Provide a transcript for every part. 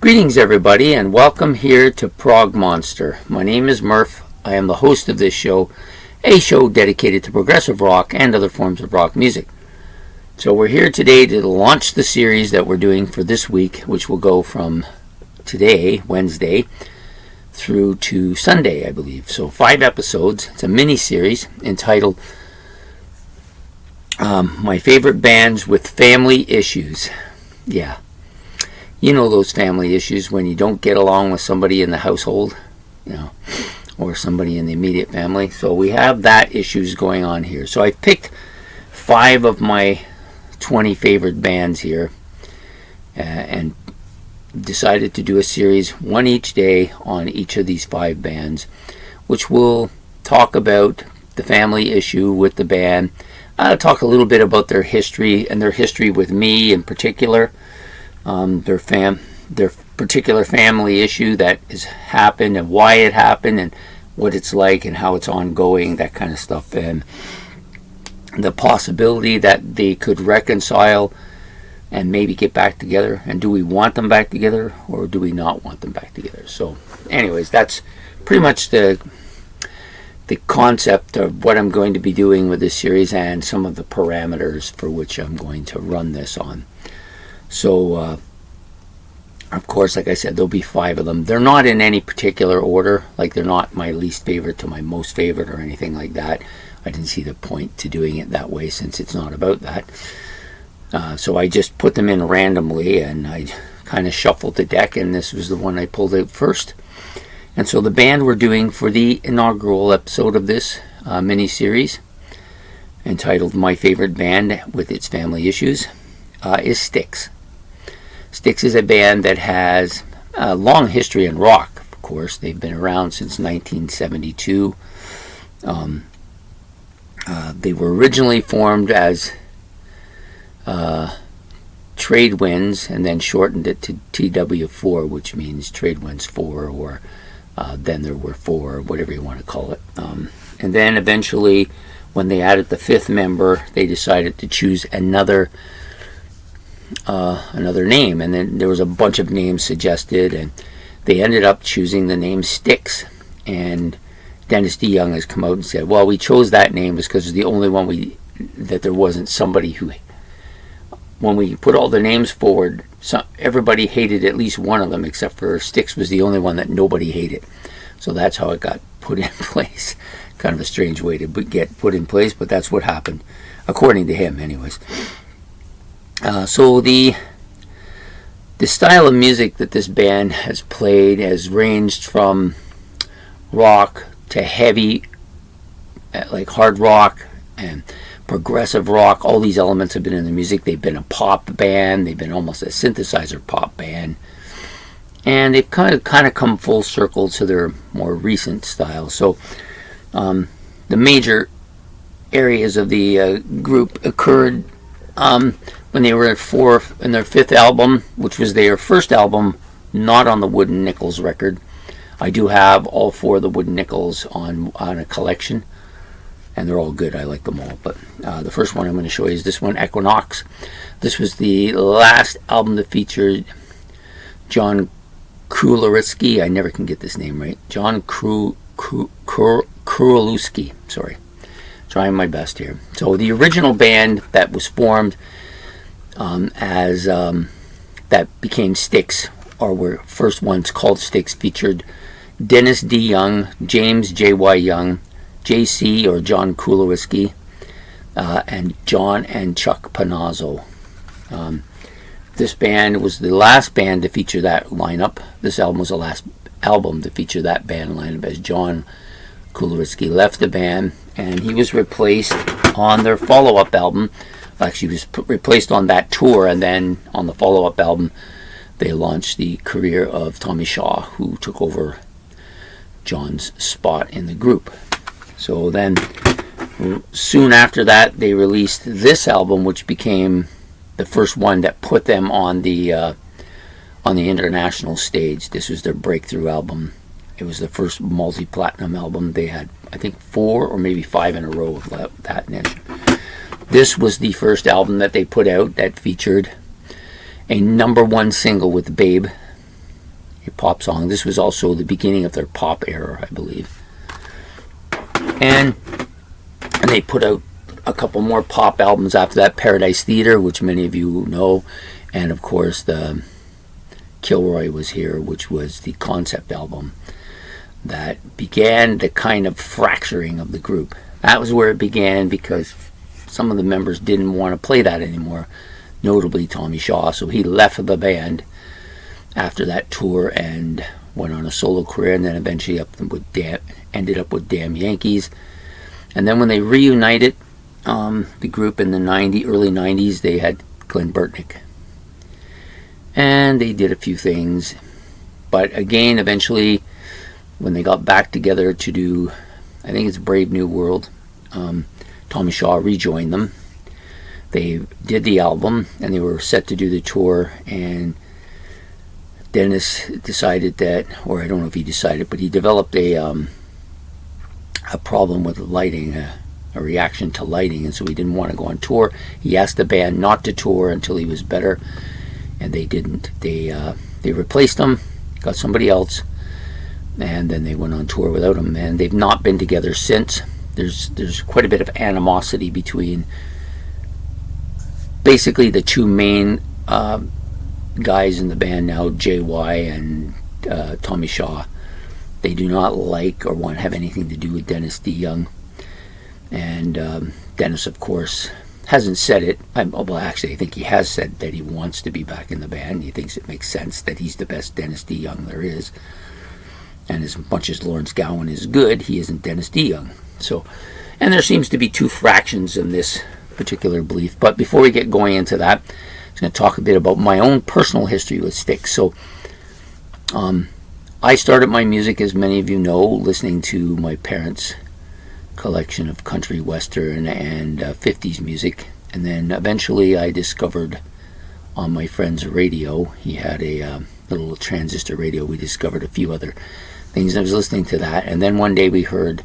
Greetings everybody and welcome here to Prog Monster. My name is Murph. I am the host of this show, a show dedicated to progressive rock and other forms of rock music. So we're here today to launch the series that we're doing for this week, which will go from today, Wednesday, through to Sunday, I believe. So 5 episodes. It's a mini-series entitled My Favorite Bands with Family Issues. Yeah. You know those family issues when you don't get along with somebody in the household, or somebody in the immediate family. So we have that issues going on here. So I picked 5 of my 20 favorite bands here and decided to do a series, one each day, on each of these 5 bands, which will talk about the family issue with the band. I'll talk a little bit about their history and their history with me in particular. Their particular family issue that has happened and why it happened and what it's like and how it's ongoing, that kind of stuff, and the possibility that they could reconcile and maybe get back together. And do we want them back together or do we not want them back together? So anyways, that's pretty much the concept of what I'm going to be doing with this series and some of the parameters for which I'm going to run this on. So, of course, like I said, there'll be 5 of them. They're not in any particular order. Like, they're not my least favorite to my most favorite or anything like that. I didn't see the point to doing it that way since it's not about that. So I just put them in randomly, and I kind of shuffled the deck, and this was the one I pulled out first. And so the band we're doing for the inaugural episode of this mini-series, entitled My Favorite Band with Its Family Issues, is STYX. STYX is a band that has a long history in rock, of course. They've been around since 1972. They were originally formed as Tradewinds and then shortened it to TW4, which means Tradewinds 4, or then there were 4, or whatever you want to call it. And then eventually, when they added the 5th member, they decided to choose another name, and then there was a bunch of names suggested, and they ended up choosing the name STYX. And Dennis DeYoung has come out and said, well, we chose that name because it's the only one that there wasn't somebody who, when we put all the names forward, everybody hated at least one of them, except for STYX was the only one that nobody hated. So that's how it got put in place. Kind of a strange way to get put in place, but that's what happened, according to him anyways. So the style of music that this band has played has ranged from rock to heavy, like hard rock and progressive rock. All these elements have been in the music. They've been a pop band. They've been almost a synthesizer pop band. And they've kind of come full circle to their more recent style. So the major areas of the group occurred when they were in their 5th album, which was their first album, not on the Wooden Nickels record. I do have all 4 of the Wooden Nickels on a collection, and they're all good. I like them all. But the first one I'm going to show you is this one, Equinox. This was the last album that featured John Krulewski. I never can get this name right. John Krulewski. Sorry. Trying my best here. So the original band that was formed that became STYX, or were first ones called STYX, featured Dennis DeYoung, James J.Y. Young, J.C. or John Krulewski, and John and Chuck Panazzo. This band was the last band to feature that lineup. This album was the last album to feature that band lineup, as John Krulewski left the band, and he was replaced on their follow-up album. Actually, he was replaced on that tour, and then on the follow-up album, they launched the career of Tommy Shaw, who took over John's spot in the group. So then, soon after that, they released this album, which became the first one that put them on the international stage. This was their breakthrough album. It was the first multi-platinum album. They had, I think, 4 or maybe 5 in a row of that niche. This was the first album that they put out that featured a #1 single with Babe, a pop song. This was also the beginning of their pop era, I believe. And they put out a couple more pop albums after that. Paradise Theater, which many of you know, and of course the Kilroy Was Here, which was the concept album that began the kind of fracturing of the group. That was where it began, because some of the members didn't want to play that anymore, notably Tommy Shaw. So he left the band after that tour and went on a solo career, and then eventually ended up with Damn Yankees. And then when they reunited, the group in the early 90s, they had Glenn Burtnick. And they did a few things. But again, eventually, when they got back together to do, I think it's Brave New World, Tommy Shaw rejoined them. They did the album, and they were set to do the tour, and Dennis decided that, or I don't know if he decided, but he developed a problem with lighting, a reaction to lighting, and so he didn't want to go on tour. He asked the band not to tour until he was better, and they didn't. They replaced him, got somebody else, and then they went on tour without him, and they've not been together since. There's quite a bit of animosity between basically the two main guys in the band now, JY and Tommy Shaw. They do not like or want to have anything to do with Dennis DeYoung. And Dennis, of course, hasn't said it. Well, actually, I think he has said that he wants to be back in the band. He thinks it makes sense that he's the best Dennis DeYoung there is. And as much as Lawrence Gowan is good, he isn't Dennis DeYoung. So, and there seems to be two fractions in this particular belief. But before we get going into that, I'm going to talk a bit about my own personal history with STYX. So, I started my music, as many of you know, listening to my parents' collection of country, western, and 50s music. And then eventually I discovered on my friend's radio, he had a little transistor radio, we discovered a few other things. I was listening to that, and then one day we heard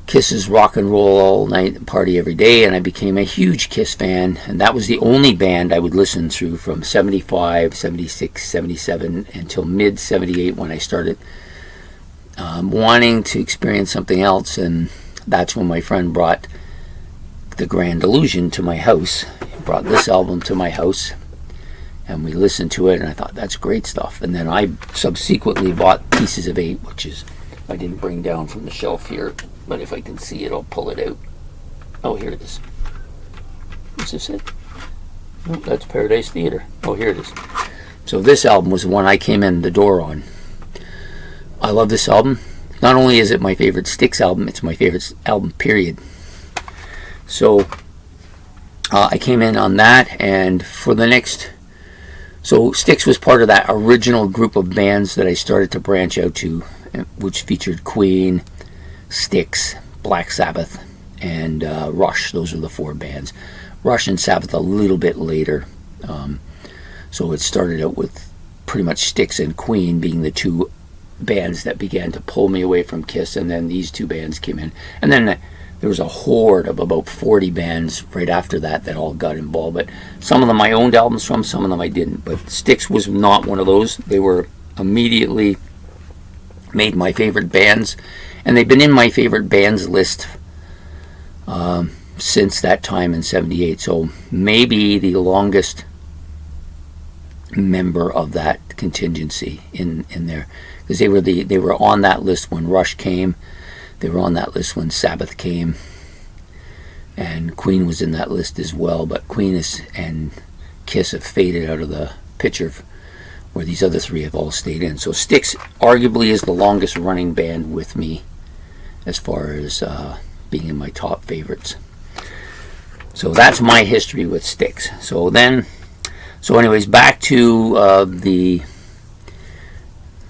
Kiss's Rock and Roll All Night, Party Every Day, and I became a huge Kiss fan, and that was the only band I would listen to from 75, 76, 77 until mid 78, when I started wanting to experience something else. And that's when my friend brought The Grand Illusion to my house. He brought this album to my house, and we listened to it, and I thought, that's great stuff. And then I subsequently bought Pieces of Eight, which is, I didn't bring down from the shelf here, but if I can see it, I'll pull it out. Oh, here it is. Is this it? Oh, that's Paradise Theater. Oh, here it is. So this album was the one I came in the door on. I love this album. Not only is it my favorite STYX album, it's my favorite album, period. So I came in on that, and for the next... So STYX was part of that original group of bands that I started to branch out to, which featured Queen, STYX, Black Sabbath, and Rush. Those were the four bands. Rush and Sabbath a little bit later. So it started out with pretty much STYX and Queen being the two bands that began to pull me away from Kiss, and then these two bands came in. And then there was a horde of about 40 bands right after that that all got involved. But some of them I owned albums from, some of them I didn't. But STYX was not one of those. They were immediately made my favorite bands, and they've been in my favorite bands list since that time in 78. So maybe the longest member of that contingency in there, because they were on that list when Rush came. They were on that list when Sabbath came, and Queen was in that list as well. But Queen and Kiss have faded out of the picture, where these other three have all stayed in. So STYX arguably is the longest running band with me as far as being in my top favorites. So that's my history with STYX. So anyways, back to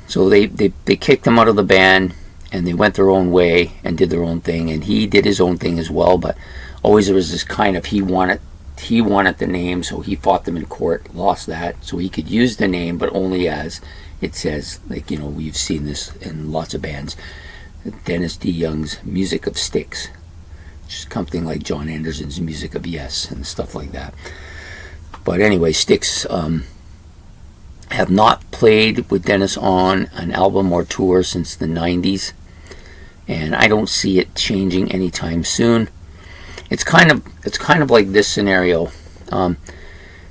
so they kicked him out of the band, and they went their own way and did their own thing, and he did his own thing as well. But always there was this kind of, he wanted the name, so he fought them in court, lost that, so he could use the name, but only as it says, like, you know, we've seen this in lots of bands. Dennis DeYoung's Music of STYX, which is something like John Anderson's Music of Yes and stuff like that. But anyway, STYX I have not played with Dennis on an album or tour since the 90s, and I don't see it changing anytime soon. It's kind of like this scenario.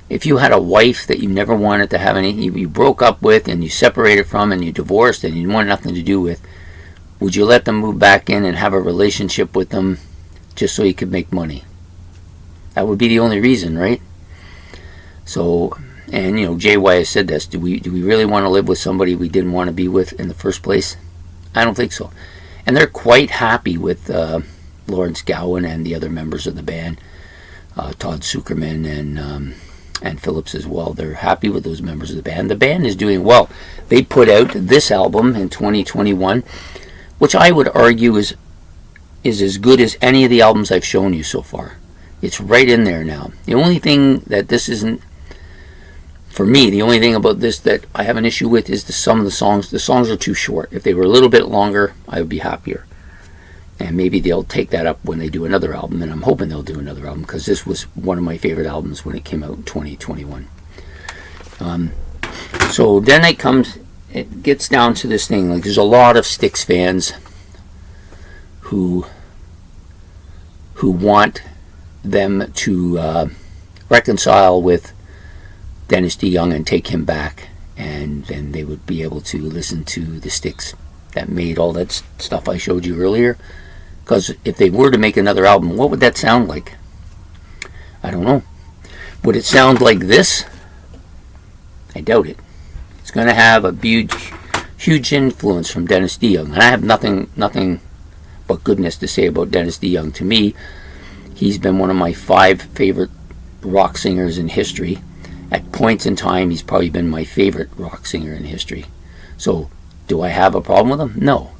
If you had a wife that you never wanted to have you broke up with and you separated from and you divorced and you want nothing to do with, would you let them move back in and have a relationship with them just so you could make money? That would be the only reason, right? So, and JY has said this, do we really want to live with somebody we didn't want to be with in the first place? I don't think so. And they're quite happy with Lawrence Gowan and the other members of the band, Todd Zuckerman and Phillips as well. They're happy with those members of the band. The band is doing well. They put out this album in 2021, which I would argue is as good as any of the albums I've shown you so far. It's right in there now. The only thing that this isn't, for me, the only thing about this that I have an issue with is some of the songs. The songs are too short. If they were a little bit longer, I would be happier. And maybe they'll take that up when they do another album, and I'm hoping they'll do another album, because this was one of my favorite albums when it came out in 2021. So then it gets down to this thing, like there's a lot of STYX fans who want them to reconcile with Dennis DeYoung and take him back, and then they would be able to listen to the STYX that made all that stuff I showed you earlier. Because if they were to make another album, what would that sound like? I don't know. Would it sound like this? I doubt it. It's going to have a huge influence from Dennis DeYoung. And I have nothing but goodness to say about Dennis DeYoung. To me, he's been one of my 5 favorite rock singers in history. At points in time, he's probably been my favorite rock singer in history. So, do I have a problem with him? No.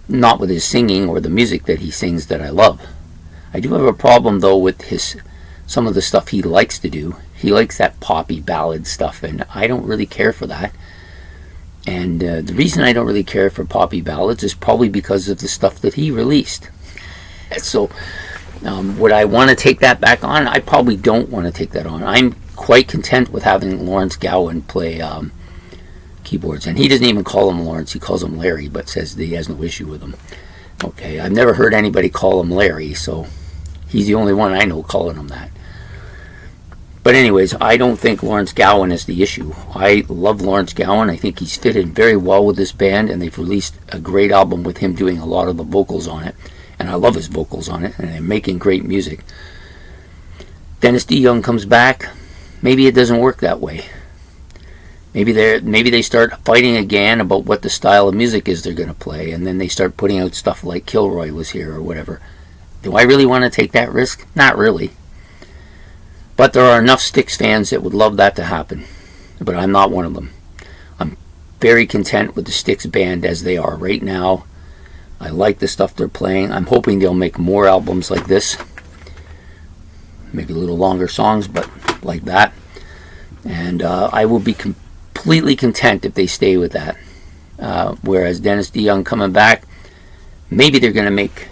Not with his singing or the music that he sings that I love. I do have a problem, though, with some of the stuff he likes to do. He likes that poppy ballad stuff, and I don't really care for that. And the reason I don't really care for poppy ballads is probably because of the stuff that he released. So, would I want to take that back on? I probably don't want to take that on. I'm quite content with having Lawrence Gowan play keyboards, and he doesn't even call him Lawrence, he calls him Larry, but says that he has no issue with him. Okay, I've never heard anybody call him Larry, so he's the only one I know calling him that. But anyways, I don't think Lawrence Gowan is the issue. I love Lawrence Gowan. I think he's fitted very well with this band, and they've released a great album with him doing a lot of the vocals on it, and I love his vocals on it, and they're making great music. Dennis DeYoung comes back, maybe it doesn't work that way. Maybe they start fighting again about what the style of music is they're going to play, and then they start putting out stuff like Kilroy was here or whatever. Do I really want to take that risk? Not really. But there are enough STYX fans that would love that to happen. But I'm not one of them. I'm very content with the STYX band as they are right now. I like the stuff they're playing. I'm hoping they'll make more albums like this. Maybe a little longer songs, but like that. And I will be completely content if they stay with that. Whereas Dennis DeYoung coming back, maybe they're going to make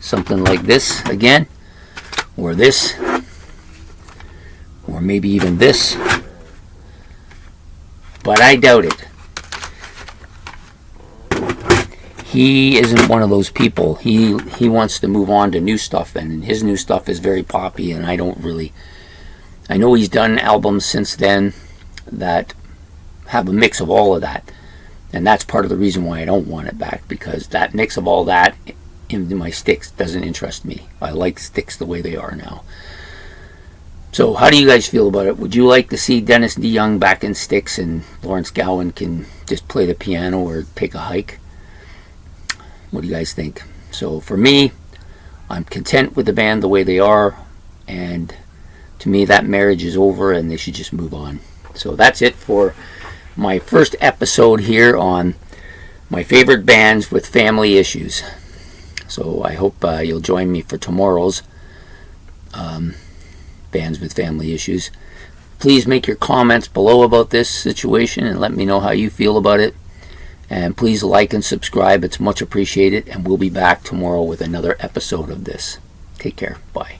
something like this again, or this, or maybe even this. But I doubt it. He isn't one of those people. He wants to move on to new stuff, and his new stuff is very poppy, and I don't really... I know he's done albums since then that have a mix of all of that, and that's part of the reason why I don't want it back, because that mix of all that in my STYX doesn't interest me. I like STYX the way they are now. So how do you guys feel about it? Would you like to see Dennis DeYoung back in STYX and Lawrence Gowan can just play the piano or take a hike? What do you guys think? So for me, I'm content with the band the way they are, and to me that marriage is over and they should just move on. So that's it for my first episode here on my favorite bands with family issues. So I hope you'll join me for tomorrow's bands with family issues. Please make your comments below about this situation and let me know how you feel about it. And please like and subscribe. It's much appreciated. And we'll be back tomorrow with another episode of this. Take care. Bye.